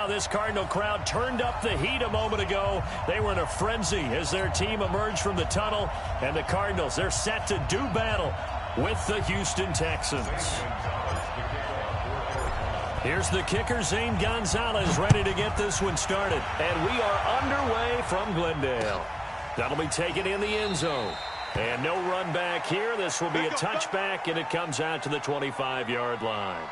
how this Cardinal crowd turned up the heat a moment ago. They were in a frenzy as their team emerged from the tunnel. And the Cardinals, they're set to do battle with the Houston Texans. Here's the kicker, Zane Gonzalez, ready to get this one started. And we are underway from Glendale. That'll be taken in the end zone. And no run back here. This will be a touchback, and it comes out to the 25-yard line.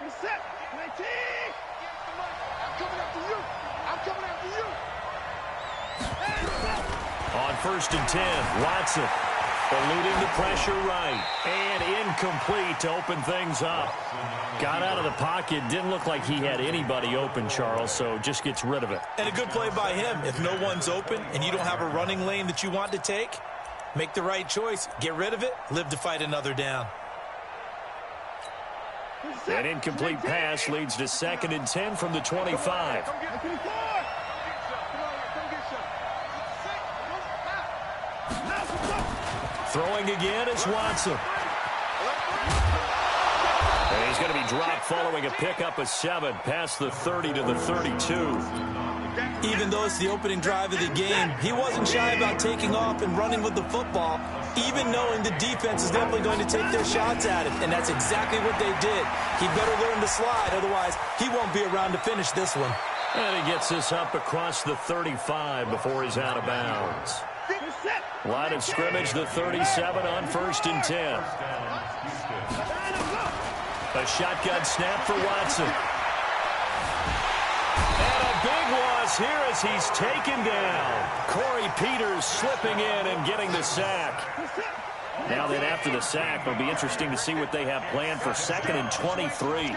Reset. 19. I'm coming after you. I'm coming after you. On 1st and 10, Watson eluding the pressure right. And incomplete to open things up. Got out of the pocket. Didn't look like he had anybody open, Charles, so just gets rid of it. And a good play by him. If no one's open and you don't have a running lane that you want to take, make the right choice. Get rid of it. Live to fight another down. An incomplete pass leads to 2nd and 10 from the 25. Throwing again is Watson. And he's going to be dropped following a pickup of 7 past the 30 to the 32. Even though it's the opening drive of the game, he wasn't shy about taking off and running with the football, even knowing the defense is definitely going to take their shots at him. And that's exactly what they did. He better learn to slide, otherwise he won't be around to finish this one. And he gets this up across the 35 before he's out of bounds. Line of scrimmage, the 37 on 1st and 10. A shotgun snap for Watson. And a big loss here as he's taken down. Corey Peters slipping in and getting the sack. Now then, after the sack, it'll be interesting to see what they have planned for 2nd and 23.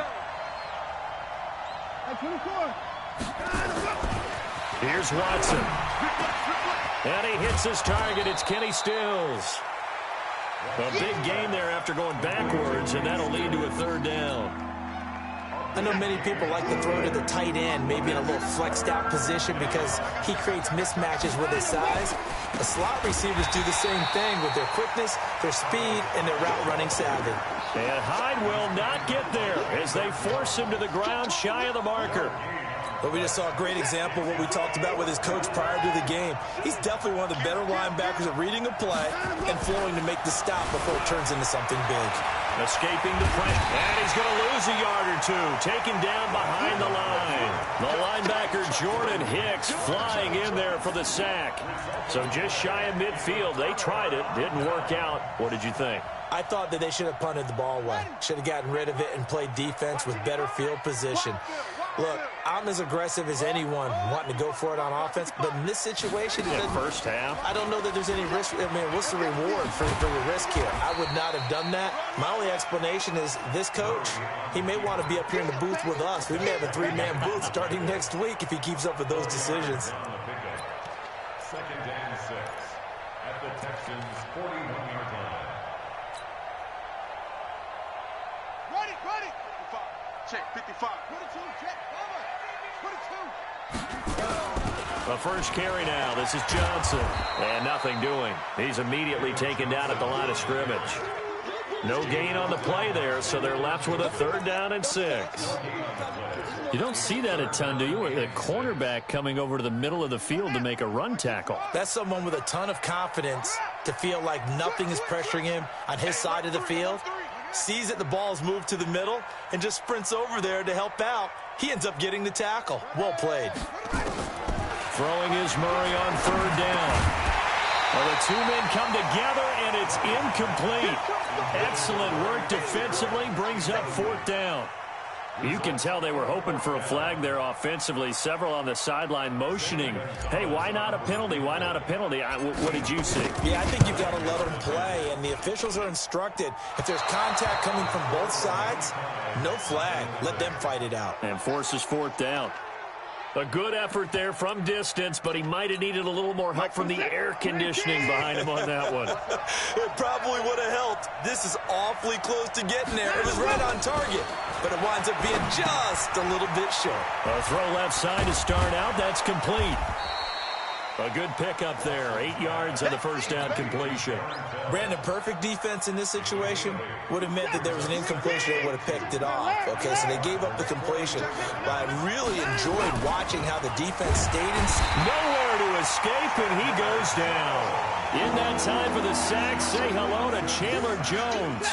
Here's Watson. And he hits his target. It's Kenny Stills. A big gain there after going backwards, and that'll lead to a 3rd down. I know many people like to throw to the tight end, maybe in a little flexed out position because he creates mismatches with his size. The slot receivers do the same thing with their quickness, their speed, and their route running savvy. And Hyde will not get there as they force him to the ground shy of the marker. But we just saw a great example of what we talked about with his coach prior to the game. He's definitely one of the better linebackers at reading a play and flowing to make the stop before it turns into something big. Escaping the pressure. And he's going to lose a yard or two. Taken down behind the line. The linebacker Jordan Hicks flying in there for the sack. So just shy of midfield. They tried it. Didn't work out. What did you think? I thought that they should have punted the ball away. Should have gotten rid of it and played defense with better field position. Look, I'm as aggressive as anyone wanting to go for it on offense, but in this situation, first half, I don't know that there's any risk. I mean, what's the reward for your risk here? I would not have done that. My only explanation is this coach, he may want to be up here in the booth with us. We may have a 3-man booth starting next week if he keeps up with those decisions. 2nd and 6 at the Texans' 41-yard line. Ready. 55. Check, 55. 42, check. 42. The first carry now. This is Johnson. And nothing doing. He's immediately taken down at the line of scrimmage. No gain on the play there, so they're left with a 3rd down and 6. You don't see that a ton, do you? A cornerback coming over to the middle of the field to make a run tackle. That's someone with a ton of confidence to feel like nothing is pressuring him on his side of the field. Sees that the ball's moved to the middle and just sprints over there to help out. He ends up getting the tackle. Well played. Throwing is Murray on 3rd down. Well, the 2 men come together, and it's incomplete. Excellent work defensively, brings up 4th down. You can tell they were hoping for a flag there offensively. Several on the sideline motioning, hey, why not a penalty? Why not a penalty? What did you see? Yeah, I think you've got to let them play, and the officials are instructed. If there's contact coming from both sides, no flag. Let them fight it out. And forces 4th down. A good effort there from distance, but he might have needed a little more help from the air conditioning behind him on that one. It probably would have helped. This is awfully close to getting there. It was right on target, but it winds up being just a little bit short. A throw left side to start out. That's complete. A good pickup there. 8 yards on the first down completion. Brandon, perfect defense in this situation would have meant that there was an incompletion that would have picked it off. Okay, so they gave up the completion. But I really enjoyed watching how the defense stayed in. Nowhere to escape, and he goes down. In that time for the sack, say hello to Chandler Jones.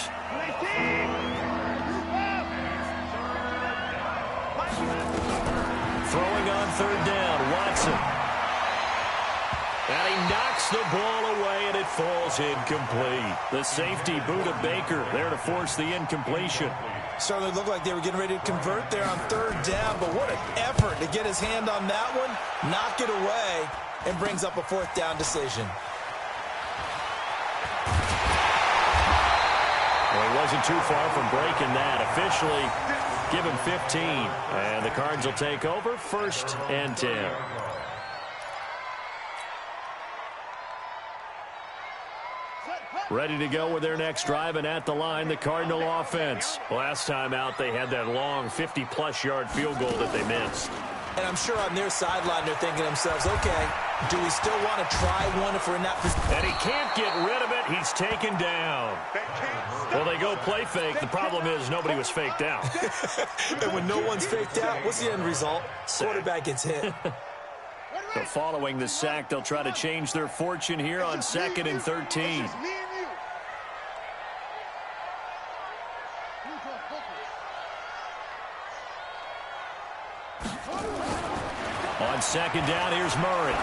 Throwing on third down, Watson. And he knocks the ball away, and it falls incomplete. The safety, Buda Baker, there to force the incompletion. Certainly looked like they were getting ready to convert there on third down, but what an effort to get his hand on that one, knock it away, and brings up a fourth down decision. Well, he wasn't too far from breaking that. Officially, give him 15. And the Cards will take over, 1st and 10. Ready to go with their next drive, and at the line, the Cardinal offense. Last time out, they had that long 50-plus yard field goal that they missed. And I'm sure on their sideline, they're thinking to themselves, okay, do we still want to try one if we're in that position? And he can't get rid of it. He's taken down. Well, they go play fake. The problem is nobody was faked out. And when no one's faked out, what's the end result? Quarterback gets hit. So following the sack, they'll try to change their fortune here on 2nd and 13. On 2nd down, here's Murray.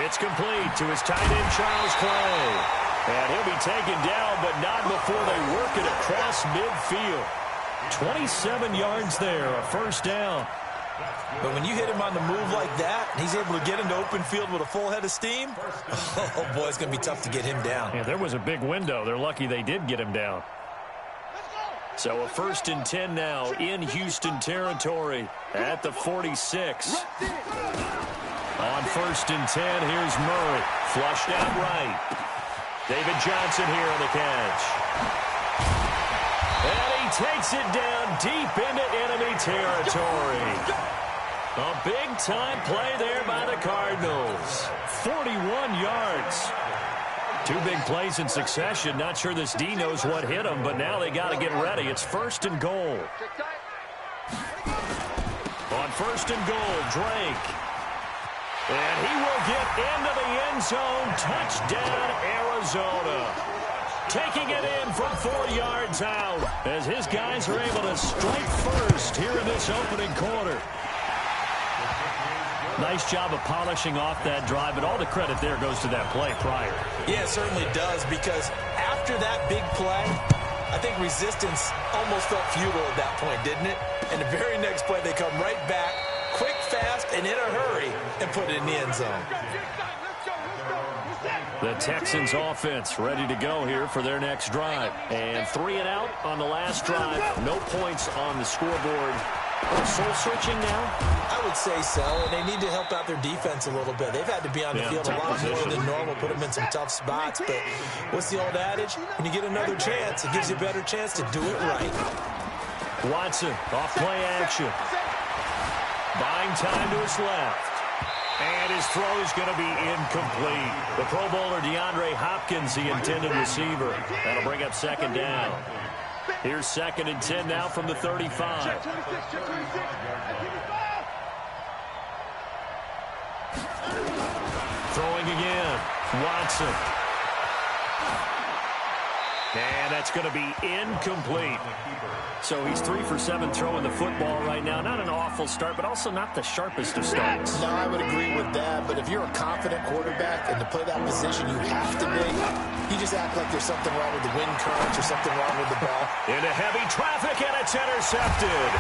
It's complete to his tight end, Charles Clay. And he'll be taken down, but not before they work it across midfield. 27 yards there, a 1st down. But when you hit him on the move like that, he's able to get into open field with a full head of steam, oh, boy, it's going to be tough to get him down. Yeah, there was a big window. They're lucky they did get him down. So a 1st and 10 now in Houston territory at the 46. On 1st and 10, here's Murray. Flushed out right. David Johnson here on the catch. And he takes it down deep into enemy territory. A big-time play there by the Cardinals. 41 yards. 2 big plays in succession. Not sure this D knows what hit him, but now they got to get ready. It's 1st and goal. On 1st and goal, Drake. And he will get into the end zone. Touchdown, Arizona. Taking it in from 4 yards out as his guys are able to strike first here in this opening quarter. Nice job of polishing off that drive, but all the credit there goes to that play prior. Yeah, it certainly does, because after that big play, I think resistance almost felt futile at that point, didn't it? And the very next play, they come right back, quick, fast, and in a hurry, and put it in the end zone. The Texans offense ready to go here for their next drive. And 3 and out on the last drive. No points on the scoreboard. Soul searching now? I would say so, and they need to help out their defense a little bit. They've had to be on the field a lot more than normal, put them in some tough spots. But what's the old adage? When you get another chance, it gives you a better chance to do it right. Watson, off play action. Buying time to his left. And his throw is going to be incomplete. The Pro Bowler DeAndre Hopkins, the intended receiver. That'll bring up 2nd down. Here's 2nd and 10 now from the 35. Throwing again. Watson. And that's going to be incomplete. So he's 3 for 7 throwing the football right now. Not an awful start, but also not the sharpest of starts. No, I would agree with that. But if you're a confident quarterback and to play that position you have to be, you just act like there's something wrong with the wind currents or something wrong with the ball. Into heavy traffic, and it's intercepted.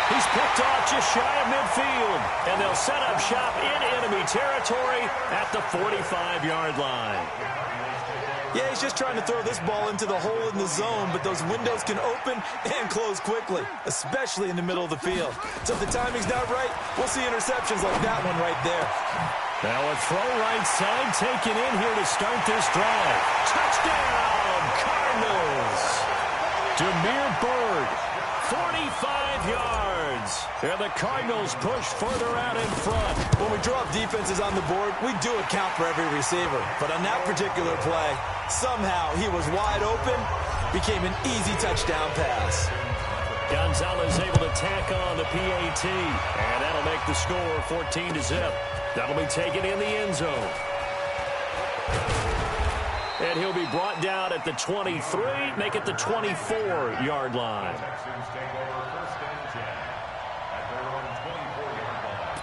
He's picked off just shy of midfield. And they'll set up shop in enemy territory at the 45-yard line. Yeah, he's just trying to throw this ball into the hole in the zone, but those windows can open and close quickly, especially in the middle of the field. So if the timing's not right, we'll see interceptions like that one right there. Now a throw right side taken in here to start this drive. Touchdown, Cardinals! Damiere Byrd 45 yards. And the Cardinals push further out in front. When we draw up defenses on the board, we do account for every receiver. But on that particular play, somehow he was wide open, became an easy touchdown pass. Gonzalez able to tack on the PAT. And that'll make the score 14-0. That'll be taken in the end zone. And he'll be brought down at the 23, make it the 24-yard line. Texans take over first and 10 at their own 24-yard line.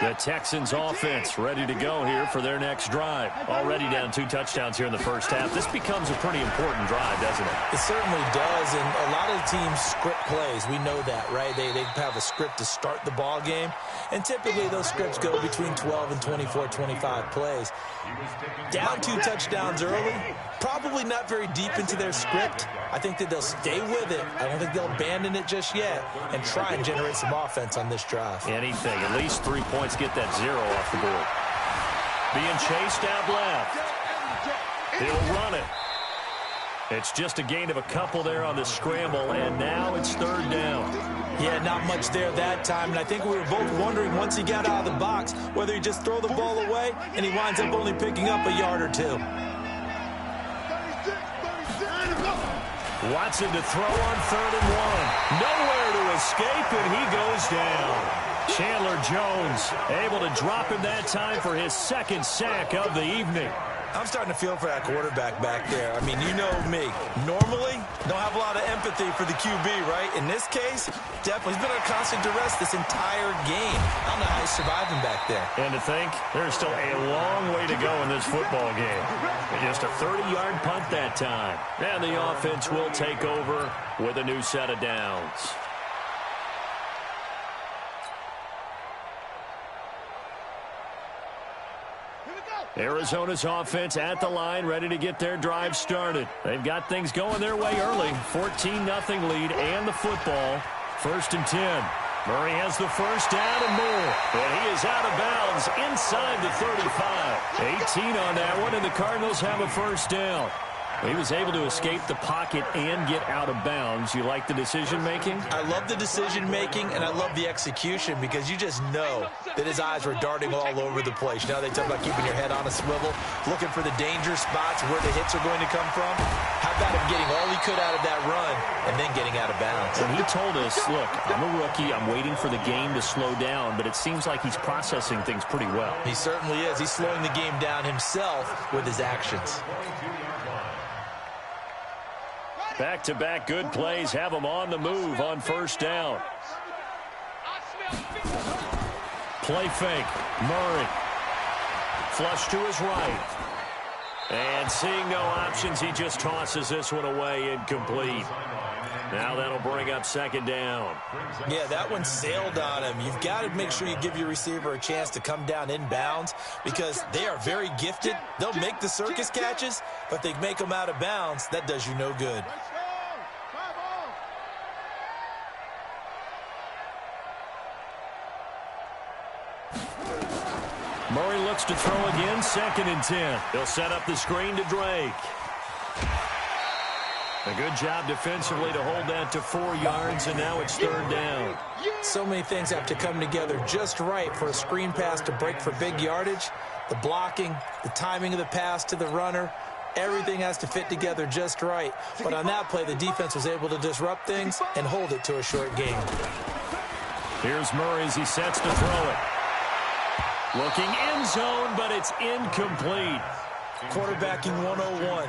The Texans offense ready to go here for their next drive. Already down 2 touchdowns here in the first half. This becomes a pretty important drive, doesn't it? It certainly does, and a lot of teams script plays. We know that, right? They have a script to start the ball game, and typically those scripts go between 12 and 24, 25 plays. Down 2 touchdowns early, probably not very deep into their script. I think that they'll stay with it. I don't think they'll abandon it just yet and try and generate some offense on this drive. Anything, at least 3 points, get that 0 off the board. Being chased out left. He'll run it. It's just a gain of a couple there on the scramble, and now it's 3rd down. Yeah, not much there that time, and I think we were both wondering once he got out of the box whether he just throw the ball away and he winds up only picking up a yard or 2. Watson to throw on 3rd and 1. Nowhere to escape, and he goes down. Chandler Jones able to drop him that time for his 2nd sack of the evening. I'm starting to feel for that quarterback back there. I mean, you know me. Normally, don't have a lot of empathy for the QB, right? In this case, definitely. He's been under constant duress this entire game. I don't know how he's surviving back there. And to think, there's still a long way to go in this football game. Just a 30-yard punt that time. And the offense will take over with a new set of downs. Arizona's offense at the line, ready to get their drive started. They've got things going their way early. 14-0 lead and the football. 1st and 10. Murray has the first down and more. And he is out of bounds inside the 35. 18 on that one, and the Cardinals have a first down. He was able to escape the pocket and get out of bounds. You like the decision-making? I love the decision-making, and I love the execution because you just know that his eyes were darting all over the place. You know, they talk about keeping your head on a swivel, looking for the danger spots where the hits are going to come from. How about him getting all he could out of that run and then getting out of bounds? And he told us, look, I'm a rookie. I'm waiting for the game to slow down, but it seems like he's processing things pretty well. He certainly is. He's slowing the game down himself with his actions. Back-to-back good plays have him on the move on 1st down. Play fake. Murray. Flush to his right. And seeing no options, he just tosses this one away, incomplete. Now that'll bring up 2nd down. Yeah, that one sailed on him. You've got to make sure you give your receiver a chance to come down inbounds because they are very gifted. They'll make the circus catches, but they make them out of bounds. That does you no good. Murray looks to throw again, 2nd and 10. He'll set up the screen to Drake. A good job defensively to hold that to 4 yards, and now it's 3rd down. So many things have to come together just right for a screen pass to break for big yardage. The blocking, the timing of the pass to the runner, everything has to fit together just right. But on that play, the defense was able to disrupt things and hold it to a short game. Here's Murray as he sets to throw it. Looking end zone, but it's incomplete. Quarterbacking 101.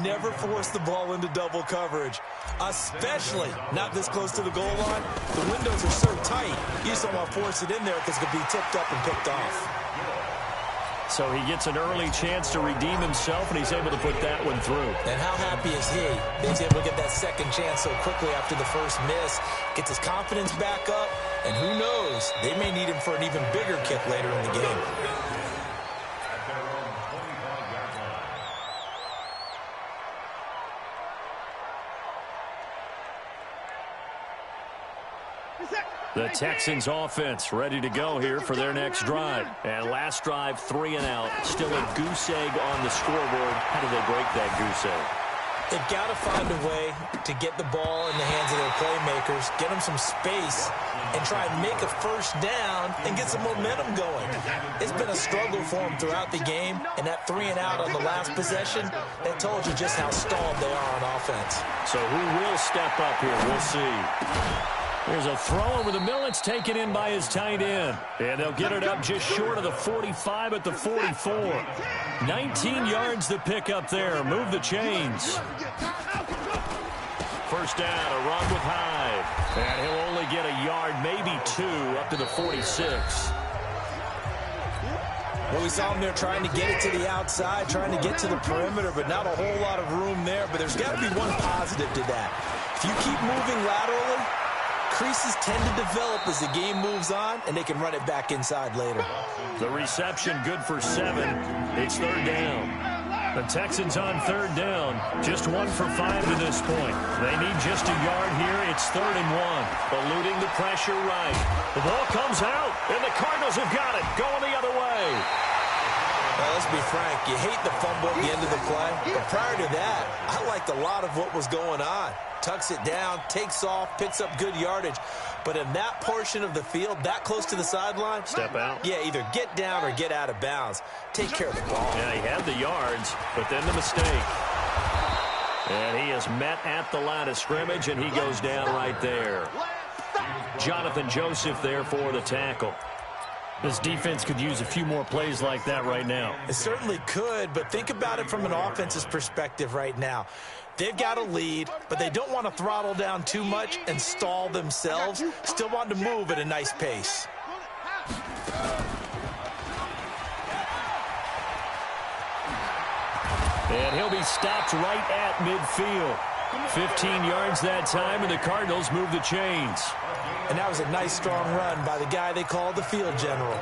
Never force the ball into double coverage, especially not this close to the goal line. The windows are so tight, you just don't want to force it in there because it could be tipped up and picked off. So he gets an early chance to redeem himself, and he's able to put that one through. And how happy is he? He's able to get that 2nd chance so quickly after the first miss, gets his confidence back up, and who knows, they may need him for an even bigger kick later in the game. The Texans offense ready to go here for their next drive. And last drive, 3 and out. Still a goose egg on the scoreboard. How do they break that goose egg? They've got to find a way to get the ball in the hands of their playmakers, get them some space, and try and make a first down and get some momentum going. It's been a struggle for them throughout the game, and that 3-and-out on the last possession, that told you just how stalled they are on offense. So who will step up here? We'll see. There's a throw over the middle. It's taken in by his tight end. And they'll get it up just short of the 45 at the 44. 19 yards to pick up there. Move the chains. First down, a run with Hyde. And he'll only get a yard, maybe 2, up to the 46. Well, we saw him there trying to get it to the outside, trying to get to the perimeter, but not a whole lot of room there. But there's got to be one positive to that. If you keep moving laterally, creases tend to develop as the game moves on, and they can run it back inside later. The reception good for 7. It's third down. The Texans on third down. Just 1 for 5 to this point. They need just a yard here. It's 3rd and 1. Eluding the pressure right. The ball comes out, and the Cardinals have got it. Going the other way. Well, let's be frank. You hate the fumble at the end of the play. But prior to that, I liked a lot of what was going on. Tucks it down, takes off, picks up good yardage. But in that portion of the field, that close to the sideline, step out. Yeah, either get down or get out of bounds. Take care of the ball. Yeah, he had the yards, but then the mistake. And he is met at the line of scrimmage, and he goes down right there. Jonathan Joseph there for the tackle. This defense could use a few more plays like that right now. It certainly could, but think about it from an offense's perspective right now. They've got a lead, but they don't want to throttle down too much and stall themselves. Still want to move at a nice pace. And he'll be stopped right at midfield. 15 yards that time, and the Cardinals move the chains. And that was a nice, strong run by the guy they called the field general.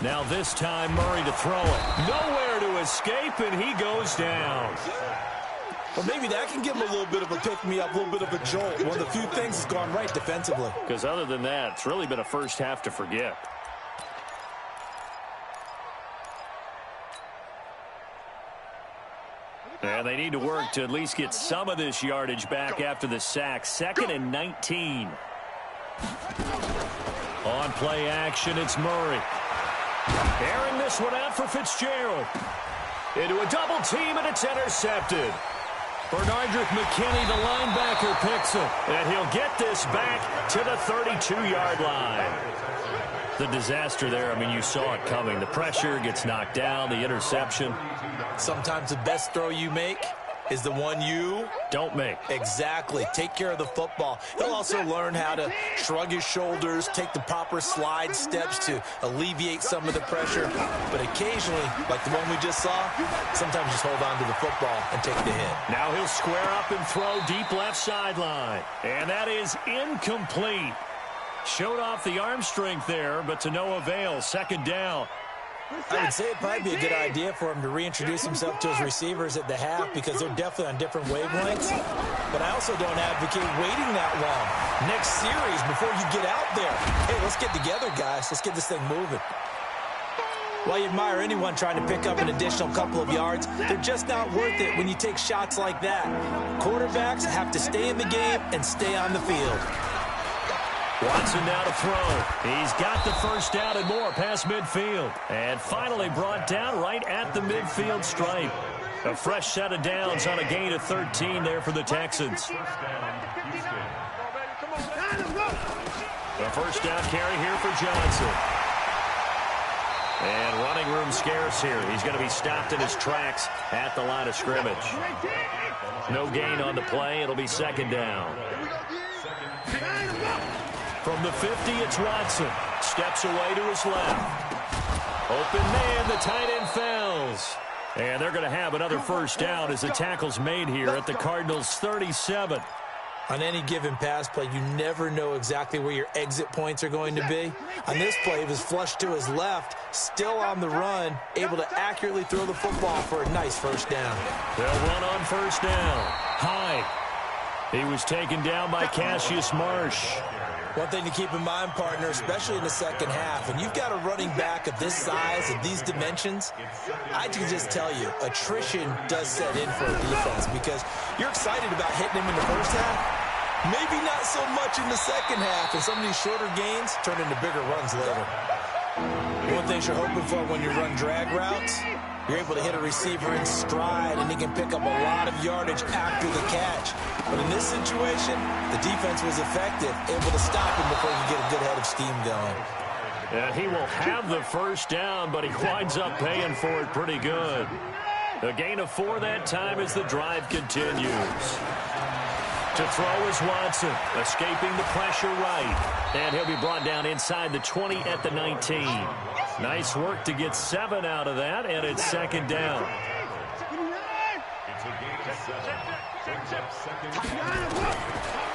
Now this time, Murray to throw it. Nowhere to escape, and he goes down. Well, maybe that can give him a little bit of a pick-me-up, a little bit of a jolt. One of the few things that's gone right defensively. Because other than that, it's really been a first half to forget. And they need to work to at least get some of this yardage back after the sack. 2nd and 19. On play action, it's Murray. Airing this one out for Fitzgerald. Into a double team, and it's intercepted. Bernardrick McKinney, the linebacker, picks him. And he'll get this back to the 32-yard line. The disaster there, I mean, you saw it coming. The pressure gets knocked down, the interception. Sometimes the best throw you make is the one you don't make. Exactly. Take care of the football. He'll also learn how to shrug his shoulders, take the proper slide steps to alleviate some of the pressure. But occasionally, like the one we just saw, sometimes just hold on to the football and take the hit. Now he'll square up and throw deep left sideline. And that is incomplete. Showed off the arm strength there, but to no avail. 2nd down. I would say it'd probably be a good idea for him to reintroduce himself to his receivers at the half because they're definitely on different wavelengths. But I also don't advocate waiting that long. Next series, before you get out there, hey, let's get together, guys. Let's get this thing moving. While you admire anyone trying to pick up an additional couple of yards, they're just not worth it when you take shots like that. Quarterbacks have to stay in the game and stay on the field. Watson now to throw. He's got the first down and more past midfield. And finally brought down right at the midfield stripe. A fresh set of downs on a gain of 13 there for the Texans. The first down carry here for Johnson. And running room scarce here. He's going to be stopped in his tracks at the line of scrimmage. No gain on the play. It'll be 2nd down. From the 50, it's Watson. Steps away to his left. Open man, the tight end falls. And they're going to have another first down as the tackle's made here at the Cardinals' 37. On any given pass play, you never know exactly where your exit points are going to be. On this play, he was flushed to his left, still on the run, able to accurately throw the football for a nice first down. They'll run on first down. Hyde. He was taken down by Cassius Marsh. One thing to keep in mind, partner, especially in the second half, and you've got a running back of this size and these dimensions, I can just tell you, attrition does set in for a defense because you're excited about hitting him in the first half. Maybe not so much in the second half, and some of these shorter gains turn into bigger runs later. One thing you're hoping for when you run drag routes, you're able to hit a receiver in stride, and he can pick up a lot of yardage after the catch. But in this situation, the defense was effective, able to stop him before he could get a good head of steam going. And he will have the first down, but he winds up paying for it pretty good. A gain of 4 that time as the drive continues. To throw is Watson, escaping the pressure right. And he'll be brought down inside the 20 at the 19. Nice work to get 7 out of that, and it's second down.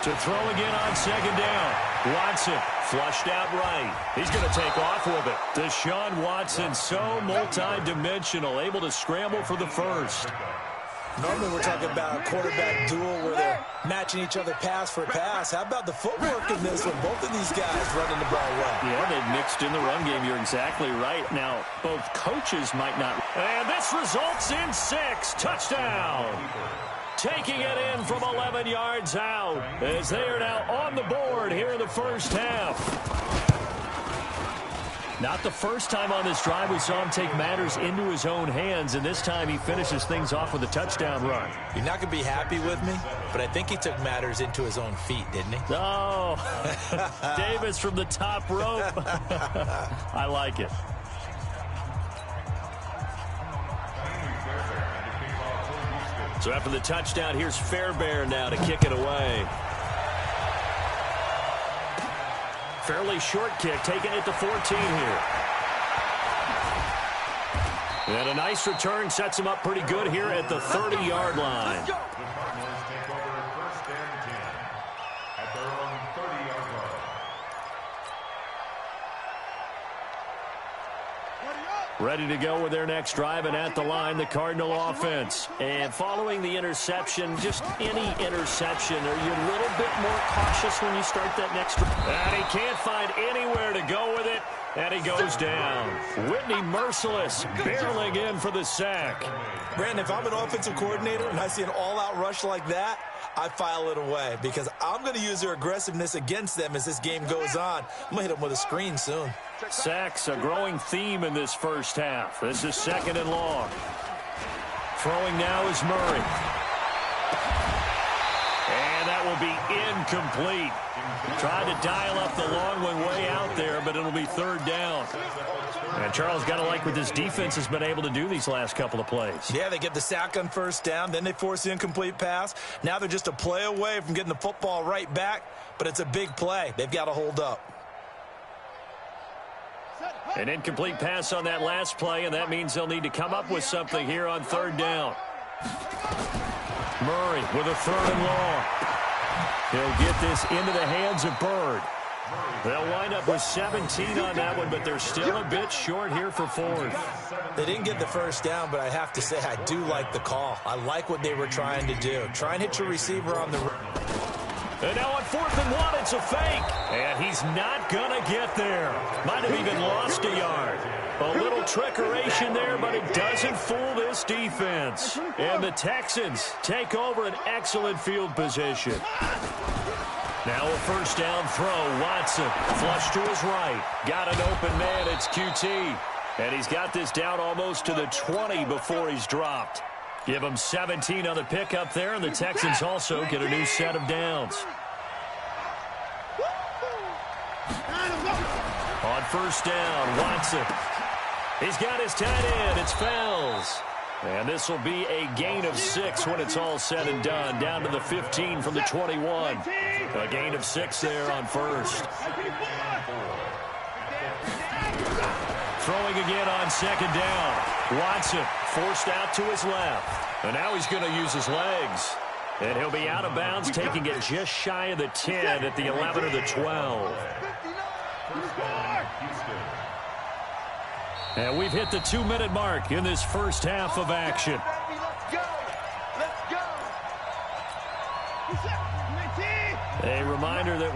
To throw again on second down. Watson flushed out right. He's going to take off with it. Deshaun Watson, so multi-dimensional, able to scramble for the first. Normally we're talking about a quarterback duel where they're matching each other pass for pass. How about the footwork in this one? Both of these guys running the ball well. Yeah, they've mixed in the run game. You're exactly right. Now, both coaches might not. And this results in 6. Touchdown. Taking it in from 11 yards out as they are now on the board here in the first half. Not the first time on this drive we saw him take matters into his own hands, and this time he finishes things off with a touchdown run. You're not going to be happy with me, but I think he took matters into his own feet, didn't he? Oh, Davis from the top rope. I like it. So after the touchdown, here's Fairbairn now to kick it away. Fairly short kick, taking it to 14 here. And a nice return sets him up pretty good here at the 30-yard line. Ready to go with their next drive, and at the line, the Cardinal offense. And following the interception, just any interception, are you a little bit more cautious when you start that next drive? And he can't find anywhere to go with it, and he goes down. Whitney Merciless barreling in for the sack. Brandon, if I'm an offensive coordinator and I see an all-out rush like that, I file it away because I'm going to use their aggressiveness against them as this game goes on. I'm going to hit them with a screen soon. Sacks, a growing theme in this first half. This is second and long. Throwing now is Murray. And that will be incomplete. Tried to dial up the long one way out there, but it'll be third down. And Charles, got to like what this defense has been able to do these last couple of plays. Yeah, they get the sack on first down, then they force the incomplete pass. Now they're just a play away from getting the football right back, but it's a big play. They've got to hold up. An incomplete pass on that last play, and that means they'll need to come up with something here on third down. Murray with a third and long. He'll get this into the hands of Bird. They'll wind up with 17 on that one, but they're still a bit short here for fourth. They didn't get the first down, but I have to say I do like the call. I like what they were trying to do. Try and hit your receiver on the... And now on 4th and 1, it's a fake. And he's not going to get there. Might have even lost a yard. A little trickeration there, but it doesn't fool this defense. And the Texans take over an excellent field position. Now a first down throw. Watson flush to his right. Got an open man. It's QT. And he's got this down almost to the 20 before he's dropped. Give him 17 on the pickup there, and the Texans also get a new set of downs. On first down, Watson. He's got his tight end. It's Fells. And this will be a gain of 6 when it's all said and done. Down to the 15 from the 21. A gain of 6 there on first. Throwing again on second down. Watson forced out to his left. And now he's going to use his legs. And he'll be out of bounds, taking it just shy of the 10 at the 11 or the 12. And we've hit the 2-minute mark in this first half of action. A reminder that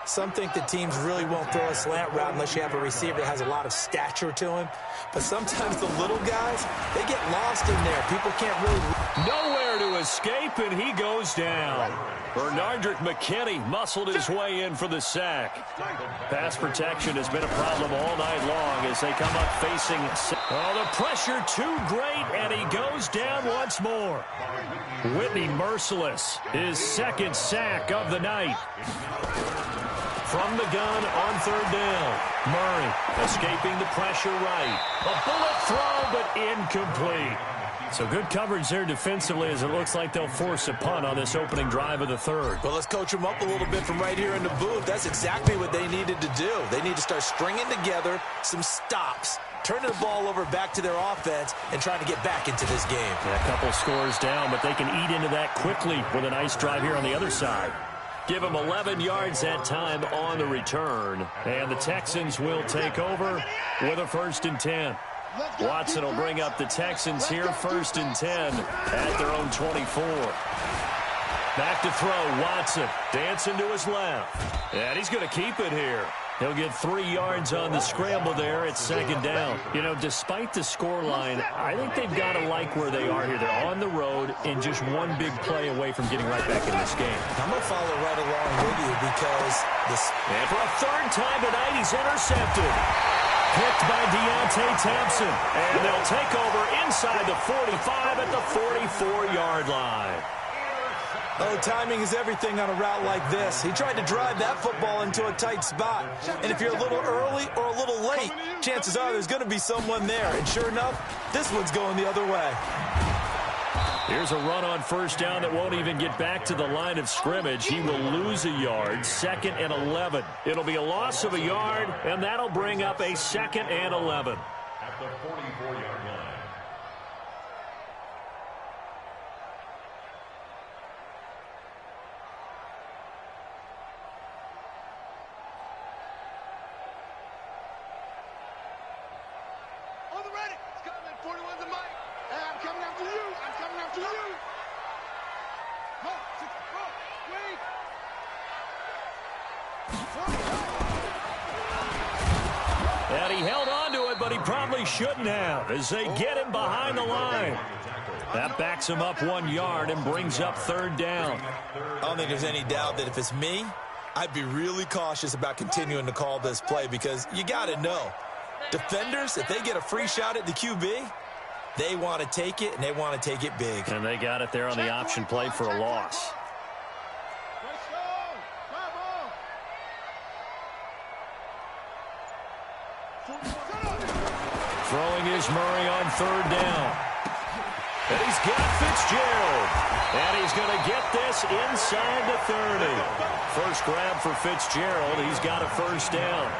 Some think that teams really won't throw a slant route unless you have a receiver that has a lot of stature to him. But sometimes the little guys, they get lost in there. People can't really... Nowhere to escape, and he goes down. Bernardrick McKinney muscled his way in for the sack. Pass protection has been a problem all night long as they come up facing... Oh, the pressure too great, and he goes down once more. Whitney merciless, his second sack of the night. From the gun on third down. Murray escaping the pressure right. A bullet throw, but incomplete. So good coverage there defensively as it looks like they'll force a punt on this opening drive of the third. Well, let's coach them up a little bit from right here in the booth. That's exactly what they needed to do. They need to start stringing together some stops, turning the ball over back to their offense, and trying to get back into this game. Yeah, a couple scores down, but they can eat into that quickly with a nice drive here on the other side. Give them 11 yards that time on the return. And the Texans will take over with a 1st and 10. Watson will bring up the Texans here, 1st and 10 at their own 24. Back to throw, Watson dancing to his left. And he's going to keep it here. He'll get 3 yards on the scramble there at 2nd down. You know, despite the scoreline, I think they've got to like where they are here. They're on the road and just one big play away from getting right back in this game. I'm going to follow right along with you because this... And for a 3rd time tonight, he's intercepted. Picked by Deontay Thompson. And they'll take over inside the 45 at the 44-yard line. Oh, timing is everything on a route like this. He tried to drive that football into a tight spot. And if you're a little early or a little late, chances are there's going to be someone there. And sure enough, this one's going the other way. Here's a run on 1st down that won't even get back to the line of scrimmage. He will lose a yard, 2nd and 11. It'll be a loss of a yard, and that'll bring up a 2nd and 11. At the 44-yard line. On the ready. It's coming. 41's a mic. Hey, I'm coming after you. I'm coming after you. Go. 6, go. Wait. And he held on to it, but he probably shouldn't have as they get him behind the line. That backs him up 1 yard and brings up 3rd down. I don't think there's any doubt that if it's me, I'd be really cautious about continuing to call this play because you got to know. Defenders, if they get a free shot at the QB, they want to take it, and they want to take it big. And they got it there on the option play for a loss. Throwing is Murray on 3rd down. And he's got Fitzgerald. And he's going to get this inside the 30. First grab for Fitzgerald. He's got a 1st down.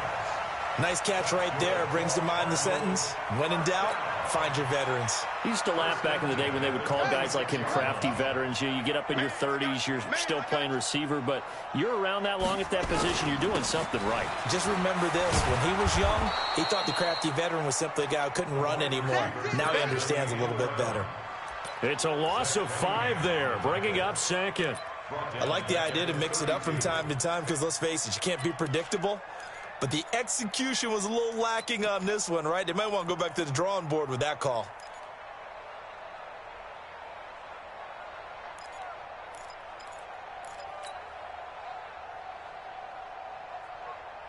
Nice catch right there. Brings to mind the sentence, when in doubt, find your veterans. He used to laugh back in the day when they would call guys like him crafty veterans. You get up in your 30s, you're still playing receiver, but you're around that long at that position, you're doing something right. Just remember this. When he was young, he thought the crafty veteran was simply a guy who couldn't run anymore. Now he understands a little bit better. It's a loss of 5 there, bringing up 2nd. I like the idea to mix it up from time to time because, let's face it, you can't be predictable. But the execution was a little lacking on this one, right? They might want to go back to the drawing board with that call.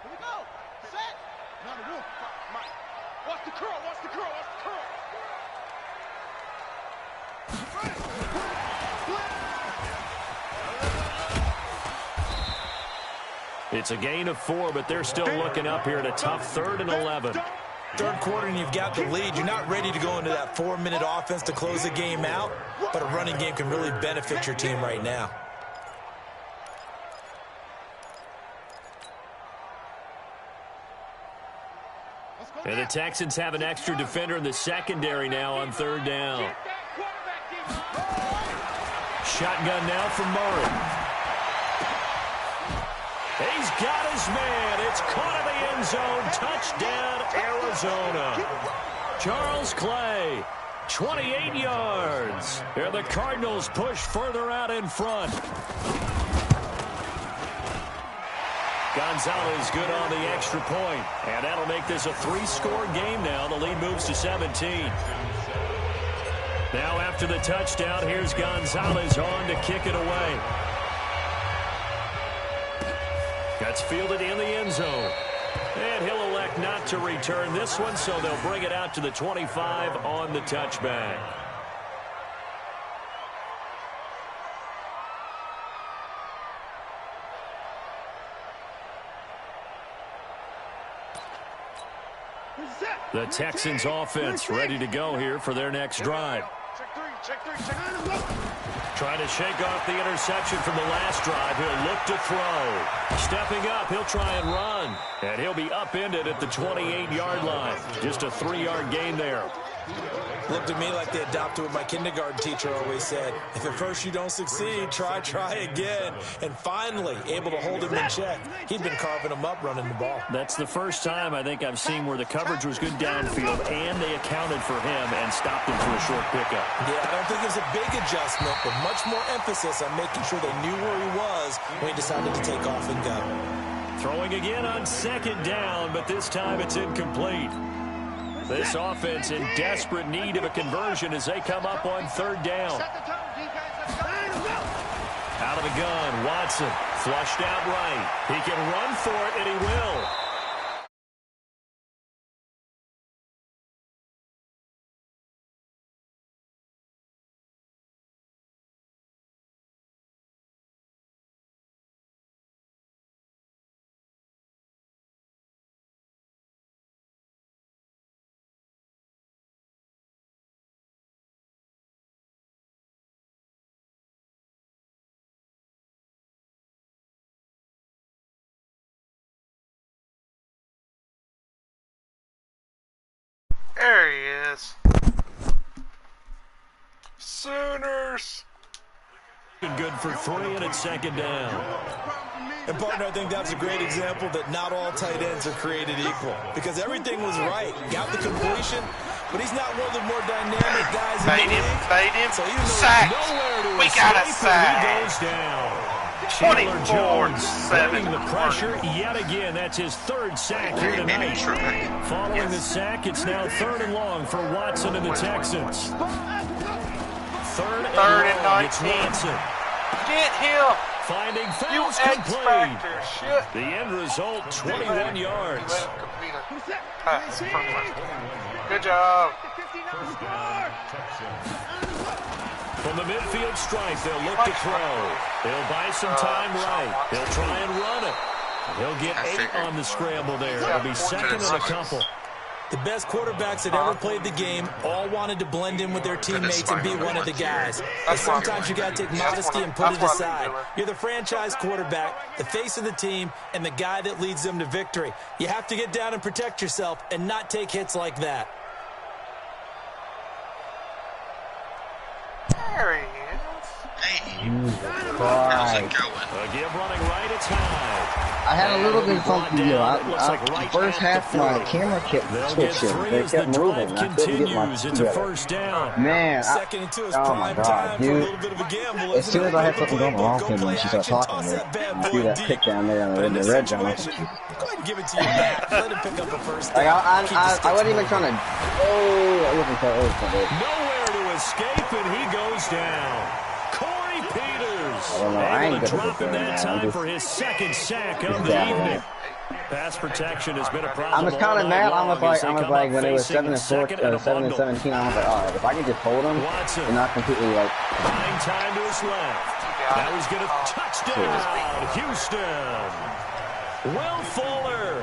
Here we go. Set. Now the wolf. Mike. Watch the curl. Watch the curl. Watch the curl. It's a gain of 4, but they're still looking up here at a tough 3rd and 11. Third quarter and you've got the lead. You're not ready to go into that 4-minute offense to close the game out, but a running game can really benefit your team right now. And the Texans have an extra defender in the secondary now on 3rd down. Shotgun now from Murray. He's got his man. It's caught in the end zone. Touchdown, Arizona. Charles Clay, 28 yards. And the Cardinals push further out in front. Gonzalez good on the extra point. And that'll make this a 3-score game now. The lead moves to 17. Now after the touchdown, here's Gonzalez on to kick it away. That's fielded in the end zone. And he'll elect not to return this one, so they'll bring it out to the 25 on the touchback. The Texans offense ready to go here for their next drive. Trying to shake off the interception from the last drive. He'll look to throw. Stepping up, he'll try and run. And he'll be upended at the 28-yard line. Just a 3-yard gain there. Looked to me like they adopted what my kindergarten teacher always said. If at first you don't succeed, try again. And finally, able to hold him in check. He'd been carving him up running the ball. That's the first time I think I've seen where the coverage was good downfield and they accounted for him and stopped him for a short pickup. Yeah, I don't think it was a big adjustment, but much more emphasis on making sure they knew where he was when he decided to take off and go. Throwing again on second down, but this time it's incomplete. This offense in desperate need of a conversion as they come up on third down. Out of the gun, Watson flushed out right. He can run for it, and he will. There he is. Sooners. Good for 3, and it's second down. And, partner, I think that's a great example that not all tight ends are created equal. Because everything was right. Got the completion, but he's not one of the more dynamic guys in the league. Fade him. So even Sack. We got a sack. He goes down. Chandler Jones 24-7. bringing the pressure yet again. That's his 3rd sack here tonight. Following the sack, it's now 3rd and long for Watson and the Texans. 3rd and long. It's Watson. Get him. Finding You fouls complete. Shit. The end result, 21 yards. Good job. From the midfield stripe, they'll look to throw. They'll buy some time right. They'll try and run it. He'll get 8 on the scramble there. It'll be 2nd and a couple. The best quarterbacks that ever played the game all wanted to blend in with their teammates and be one of the guys. But sometimes you got to take modesty and put it aside. You're the franchise quarterback, the face of the team, and the guy that leads them to victory. You have to get down and protect yourself and not take hits like that. There he is. Hey, how's it going? Again running right, it's high. I had a little bit of funky deal. The first half, my camera kept switching. They kept moving. I couldn't get my It's a first down. Man, Second and 2 is oh my prime God, time for a dude. little bit of a gamble. As soon as I had something going wrong with me, when she started talking to me, I threw that pick down there in the red zone. Go ahead and give it to you back. Let him pick up a first Like, down. I wasn't even trying to. Oh, I wasn't trying to. Nowhere to escape, and he goes down. Corey Peters I don't know. I able ain't to good drop at him that this, man. time for his 2nd sack of the down, evening. man. Pass protection has been a problem. I was kind of mad. I was like, when it was 7 and 17, I was like, all right, if I can just hold him Watson. and not completely like. Buying time to his left. Now he's going to touchdown, Houston. Will Fuller,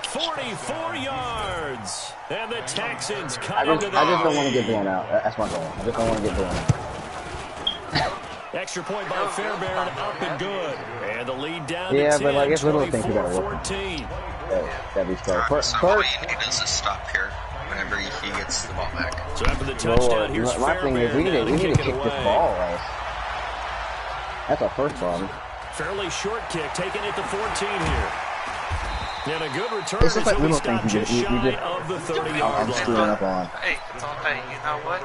44 yards. And the Texans come into the I just don't want to get blown out. That's my goal. I just don't want to get blown out. Extra point by Fairbairn, up and good. And the lead down Yeah, to 10, but like it's little things we gotta work on. 14. That'd be fair. So all you need is a stop here whenever he gets the ball back. So after the touchdown, here's my thing is we Fairbairn need to kick it kick this away. ball right. That's our first problem. Fairly short kick, taken at the 14 here. And a good return It's just like until he little stopped things just we shy just. of the I'm 30-yard screwing line. up on. Hey, you know what?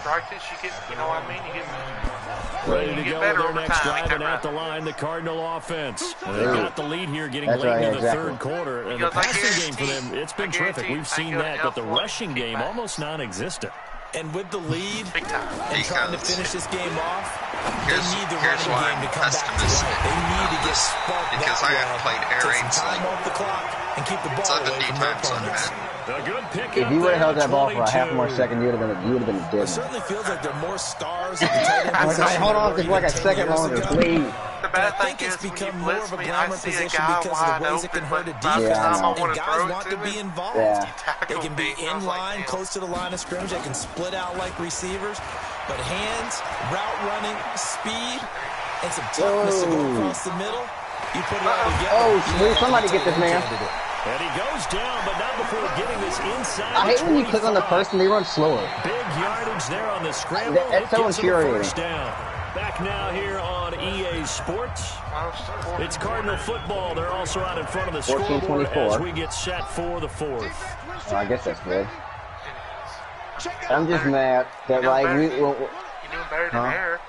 practice, you get, you know what I mean? You get Ready to go with better their over next time. drive, and at the line, the Cardinal offense. And they've got the lead here getting late into the third quarter. And the passing game for them, it's been terrific. We've seen that, but the rushing game almost non-existent. And with the lead Big time. and trying to finish this game off, they Here's- need the here's running why game to I'm come back to pessimistic life. They need to about get this, sparked because that I have way, played air take raids some time like off the clock, and keep the ball 70 away from their times on opponents. that. A good pick If up you would have there, held that ball for a half 22. more second, you would have been It dead. certainly feels like there are more stars at the tight end I was like, position hold than on, there just were like a even 10 second years longer, ago. please. The And bad I thing think is it's when you become more blitz of a me, I glamour see a position guy because of wide the ways it open, can hurt a but by the defense. time I And wanna guys throw it want to to be him, involved. Yeah. They can be I was in like, line, damn. close to the line of scrimmage. They can split out like receivers. But hands, route running, speed, and some toughness to go Whoa. across the middle, you put it all together. Oh, you will have somebody a get this tight end man? candidate. And he goes down, but not before getting this inside. I hate when you click on the 25. person, they run slower. Big yardage there on the scramble. That's It so gives him a infuriating. first down. Back now here on EA Sports. It's Cardinal football. They're also out in front of the scoreboard 14-24. as we get set for the fourth. Oh, I guess that's good. I'm just mad that, like, You're doing better than Huh? air.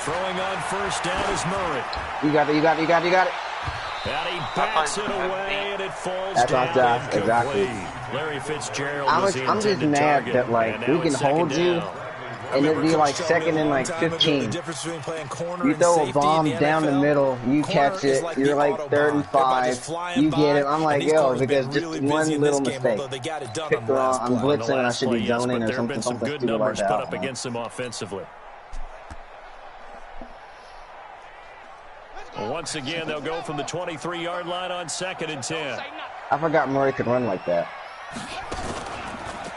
Throwing on first down is Murray. you got it. And he bats it away, and it falls That's down off that, incomplete. exactly. Larry Fitzgerald I'm was the just intended mad target, that, like, and now we can it's second hold you, down. and it'd be Coach like told me second a and long like time ago, 15. the difference between playing corner You and throw a safety bomb in the down the NFL, middle, you corner catch is it, like you're the like Autobahn. 3rd and Everybody just 5, flying you by, get it. I'm and like, these yo, corners been because just really one busy in little this game, mistake. although they got it done Pick on the the wrong, last I'm play. On the blitzing and I last should play, be yes, zoning but or there have been some something good stupid like numbers put that. up against them offensively. Once again, they'll go from the 23-yard line on 2nd and 10. I forgot Murray could run like that.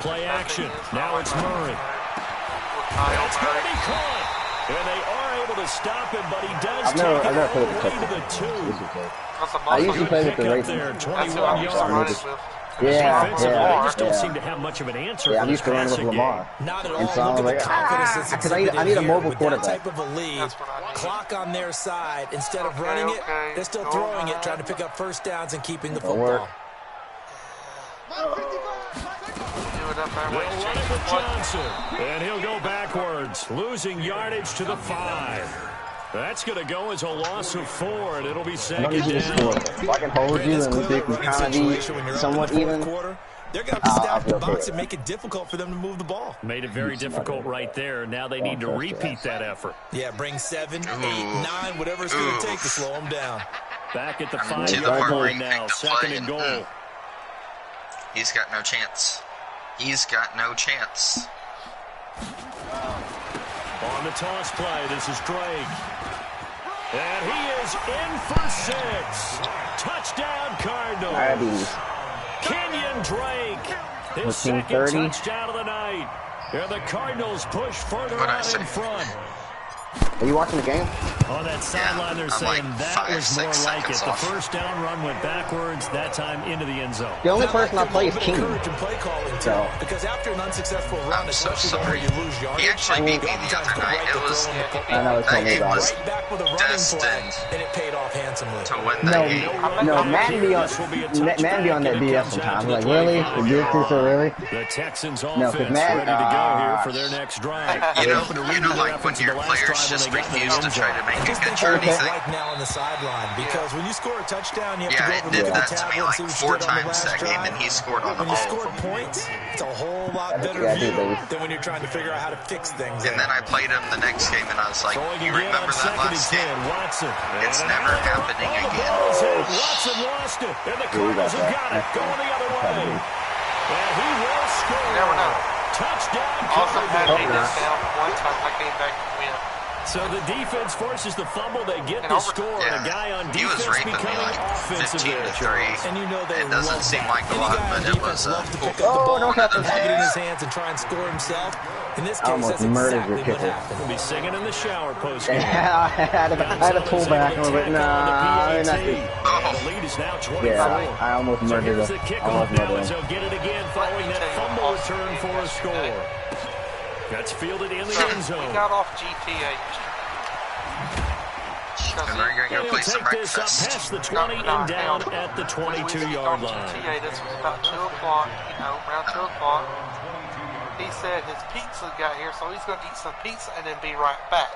Play action. Now it's Murray. Kyle That's going to Murray. be caught. And they are able to stop him, but he does I've never take it played all with the way to the Texas. 2. That's a I muscle. usually play with the Pick up Ravens. there, That's 21 who I'm used to yards. running with. Yeah, Defensively, they just don't yeah. seem to have much of an answer Yeah, for I'm this used to running with passing game. Lamar. Not at all. And so I Look was at like, the confidence that's because I exhibited need a here. mobile With quarterback. that type of a lead, That's what I need. clock on their side. Instead of running it, they're still Go throwing it, on. trying to pick up first downs and keeping the That'll work. football. Do it up there. They'll Wait, run change it the with play. Johnson. And he'll go backwards, losing yardage to the 5. That's going to go as a loss of 4, and it'll be I don't second need you to score. down. If I can hold you That's and we clearly a can running kind of situation when be you're up somewhat in the fourth even, quarter. They're going to have to I'll stack be the okay box with and it. make it difficult for them to move the ball. Made it very difficult right there. Now they need to repeat that effort. Yeah, bring 7, 8, 9, whatever it's going to take to slow them down. Back at the I mean, to the 5-yard part where line you now, make the 2nd play and goal. He's got no chance. He's got no chance. On the toss play, this is Drake. And he is in for 6. Touchdown, Cardinals. Abby. Kenyon Drake, his 14-30. second touchdown of the night. And the Cardinals push further What'd I out say? in front. Are you watching the game? On that sideline, they're I'm saying like that 5, was more 6 like it. seconds The off. first down run went backwards, that time into the end zone. The only Not person I like play is they're King. moving courage and play calling So- too. Because after an unsuccessful run, I'm so especially sorry. when you lose yardage, He actually beat me you the other oftentimes go night. right It to was throwing the I football. know it's that told me game about was it. Right back with a running play, destined and it paid off handsomely. to win No, that game. no, Madden be on, Madden be on that BS sometimes. I'm like, really? The distance, so really? The Texans No, 'cause offense Matt- ready to go here for their next drive. You They're know, hoping to redo their like when efforts in your the last players drive when just they got in the refuse to end try zone. to make I a just good think journey you're thing. right now on the sideline because when you score a touchdown, you have Yeah, to it go over did and that look at to the me tablet like and see 4 what you did on the times last that game, drive. and he scored on When you all score of them. points, it's a whole lot That's better what I do, view baby. than when you're trying to figure out how to fix things. And then I played him the next game, and I was like, Throwing you again remember on that 2nd and last 10. game? Watson. It's And never another. happening Oh, the again. ball's hit. Watson lost it. And the Cardinals have got it. Going the other way. And he will score. You never know. Touchdown, Also had a Cardinals. down one time. I came back to win. So the defense forces the fumble. They get And the over- score. And a guy on He was defense raping me becoming like offensive 15 to there, 3. Charles. And you know they It doesn't love seem that. like a Any lot, guy on but it defense was loves to pick up Oh, the ball don't have to and have it in pass. his hands and try and score himself. In this I case, almost that's murdered your exactly what kicker. happened. We'll be singing in the shower post I game. had to pull back a little bit. Nah, And not the this. lead is now 24. Yeah, I almost So murdered here's the him. kickoff Almost now murdered as him. they'll get it again following that fumble return for a score. That's fielded in the end We zone. got off GTA yesterday. And we're going to go He'll play some take this up breakfast. past the 20 and down at the 22-yard line. GTA, this was about 2 o'clock, around 2 o'clock. He he said his pizza got here, so he's going to eat some pizza and then be right back.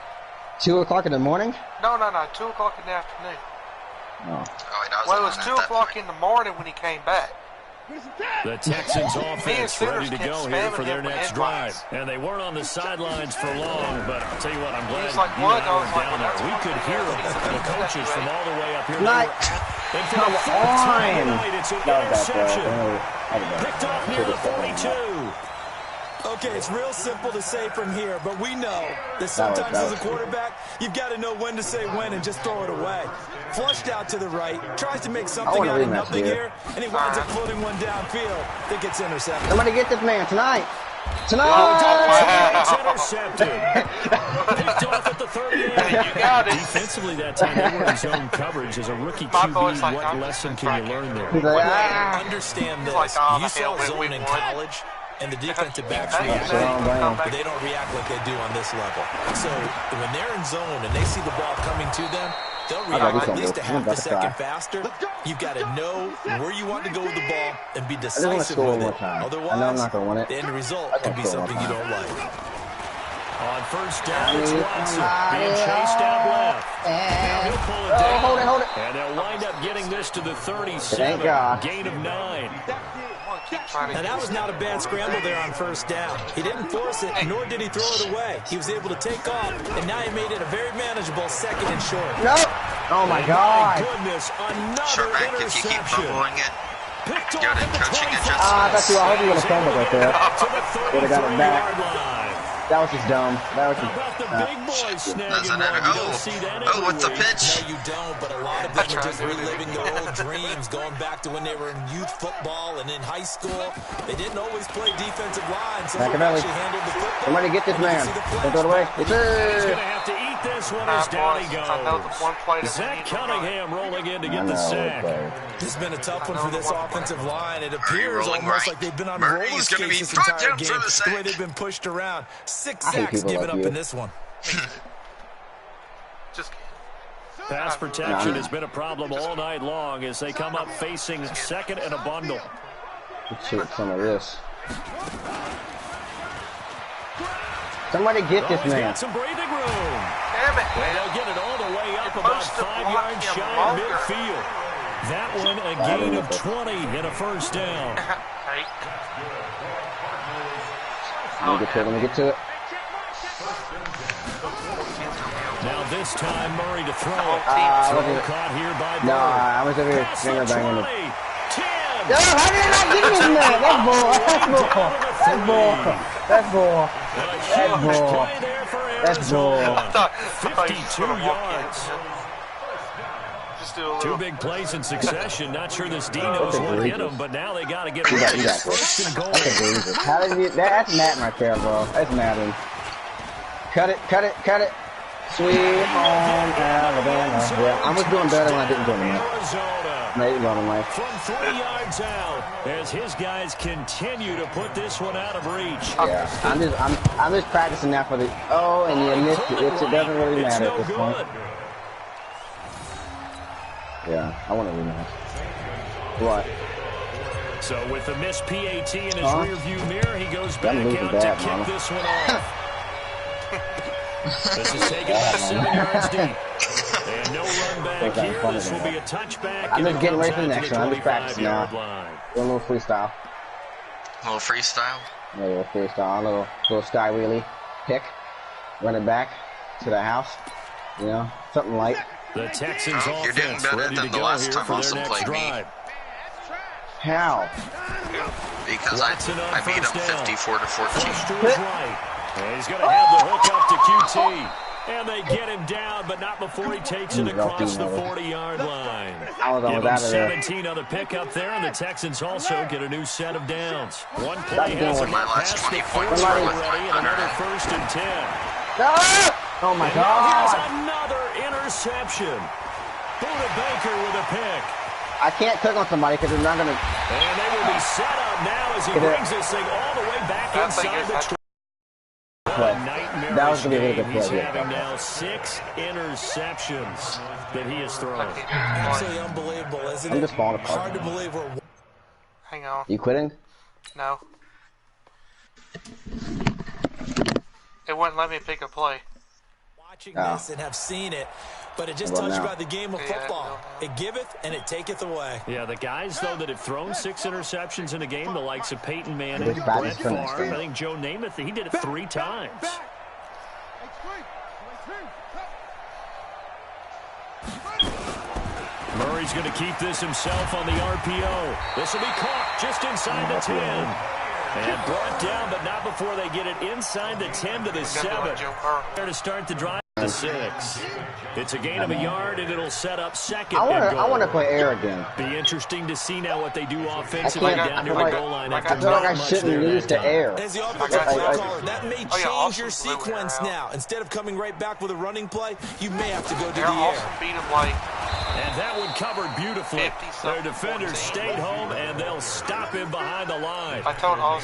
2 o'clock in the morning? No, 2 o'clock in the afternoon. Oh. Well, it was 2 o'clock in the morning when he came back. The Texans offense ready to go here for their next drive. And they weren't on the sidelines for long, but I'll tell you what, I'm glad like, you and I were down there. We could hear the coaches from all the way up here. Like, and for the fourth time tonight, it's an interception. Picked Picked off near the 42. Okay, it's real simple to say from here, but we know that sometimes as a quarterback, you've got to know when to say when and just throw it away. Flushed out to the right, tries to make something out of nothing here, and he winds up floating one downfield that gets intercepted. Somebody get this man tonight. It's intercepted. Picked off at the 38. You got it. Defensively that time, they were in zone coverage. As a rookie QB, what lesson can you learn there? Understand this. You saw zone in college, and the defensive backs react, but they don't react like they do on this level. So when they're in zone and they see the ball coming to them, they'll react at least a half a second faster. You've got to know where you want to go with the ball and be decisive with it. Otherwise, the end result can be something you don't like. On first down, it's Watson being chased out left. Now he'll pull it down. Hold it. And they'll wind up getting this to the 37. Thank God. Gain of 9. Now, that was not a bad scramble there on first down. He didn't force it, nor did he throw it away. He was able to take off, and now he made it a very manageable 2nd and short. No! Oh, my God. My goodness, another Short back if you keep interception. fumbling it. Picked Got off it, at the coaching 25. adjustments. I thought you were going to fumble right there. To the Would have got it back. 33-yard line. That was just dumb. That was How just... about the big boys snagging Doesn't one? it? You don't see that Oh, what's the every week. pitch? No, you don't, but a lot of them are just reliving their old dreams, going back to when they were in youth football and in high school. They didn't always play defensive line, so they actually handled the football. Somebody get this man. Don't throw it away. He's going to have to eat this one as down he goes. Zach Cunningham rolling in to get the sack. It's been a tough one for this offensive line. It appears almost like they've been on roller Murray's gonna be skates this entire front game, for the sack. the way they've been pushed around. 6 I hate sacks people given like up you. in this one. Just Pass protection has been a problem all night long as they come up facing 2nd and a bundle. Let's shoot some of this. Somebody get this He's man. got some breathing room. damn it. And they'll get it all the way up about 5 yards shy of midfield. That one a gain of 20 and a first down. Let me get to it. Now this time Murray to throw it. Throw Caught here by Bird. No, I was over here Past the finger banging 20, it. 10. No, how did I not get this man? That's bull. That's bull. That's bull. That's bull. Huge play there for That's bull. Arizona. 52 yards. Just do a Two little. big plays in succession. Not sure this D knows what hit him, but now they got to get You ready. got First and goal. That's egregious. How did you? That's Madden right there, bro. That's Madden. Cut it. Sweet home Alabama. Yeah, I was doing better when I didn't do it. Arizona. Maybe running like. From 3 yards out, as his guys continue to put this one out of reach. Yeah, I'm just practicing now for the. Oh, and you missed it. It doesn't really It's matter no at this good. point. Yeah, I want to rematch. What? So with the missed PAT in his rearview mirror, he goes back losing out bad, to kick Mama. this one off. This is taken about 7 yards deep. And no run back here. This will be a touchback. I'm and just it getting comes ready for the out to next one. I'm just practicing 25-yard now. line. A little freestyle. A little freestyle. Yeah, a little freestyle. A little sky wheelie. Pick. Run it back to the house. You know, something light. The Texans You're doing offense better ready than to the go last here time for their Wilson next played me. drive. How? Because Watson on I beat him first down. 54 to 14. Flush to his right. And he's going to have the hook up to QT. And they get him down, but not before he takes it across the 40-yard line. I was Give almost him out of there. 17 on the pickup there, and the Texans also get a new set of downs. One play That's has them good. My last past the 20 points 40 were with already, my and another underhand. first and 10. Oh my And now here's God! another interception. Buda Baker with a pick. I can't click on somebody because they're not gonna. And they will be set up now as he brings this thing all the way back inside the Play. That was gonna be a really good He's play. having now 6 interceptions that he has thrown. Absolutely unbelievable, isn't it? I'm just falling apart. Hard to believe we're Hang on. You quitting? No. It wouldn't let me pick a play. Watching this and have seen it, but it just tells you about the game of football. It giveth and it taketh away. Yeah, the guys, though, that have thrown 6 interceptions in a game, the likes of Peyton Manning, Brett Favre, I think Joe Namath, he did it 3 times. Murray's going to keep this himself on the RPO. This will be caught just inside the 10. And brought down, but not before they get it inside the 10 to the 7. There to start the drive to 6. It's a gain of a yard, and it'll set up second and goal. I want to play air again. Be interesting to see now what they do offensively down near the goal line. I feel like I shouldn't lose to air. As the offensive play caller, that may change your sequence now. Instead of coming right back with a running play, you may have to go to the air. And that one covered beautifully. Their defenders stayed home, and they'll him behind the line.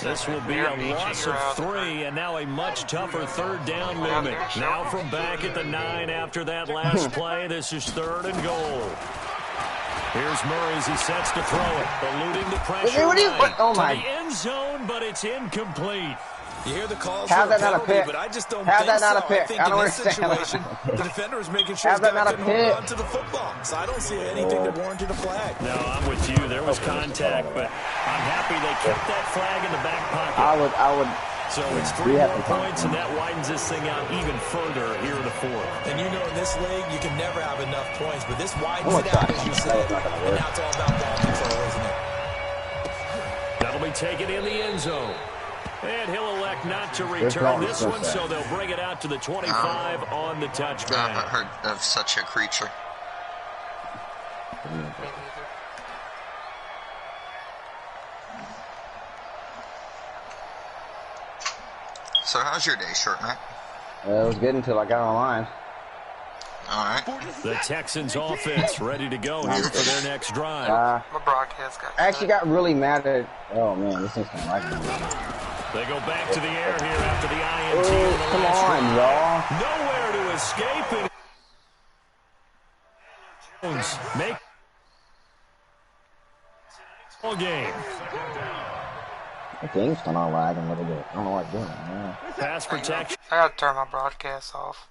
This will be a loss of 3, and now a much tougher third down limit. Now from back at the 9 after that last play, this is 3rd and goal. Here's Murray as he sets to throw it, eluding the pressure Oh my. to the end zone, but it's incomplete. You hear the calls How's for a that not a penalty, pick? but I just don't How's think that not a so. pick? I think I don't in this understand. situation, the defender is making sure How's he's that not a got to hold pick? on to the football. So I don't see anything that warranted a flag. No, I'm with you. There was contact, but I'm happy they kept that flag in the back pocket. I would. So it's 3 more points, and that widens this thing out even further here in the 4th. And you know in this league, you can never have enough points, but this widens it out, as you said. And now it's all about ball control, isn't it? That'll be taken in the end zone. And he'll elect not to return this one, so they'll bring it out to the 25 on the touchback. I haven't heard of such a creature. So how's your day, Short Mac? It was good until I got online. All right. The Texans offense ready to go here for their next drive. My broadcast got I actually got really mad at. Oh man, this is kind of like me. They go back to the air here after the INT. Come on, y'all. Nowhere to escape. And make all game. The game's kind of lagging a little bit. I don't know what I'm doing. Man. Pass protection. I gotta turn my broadcast off.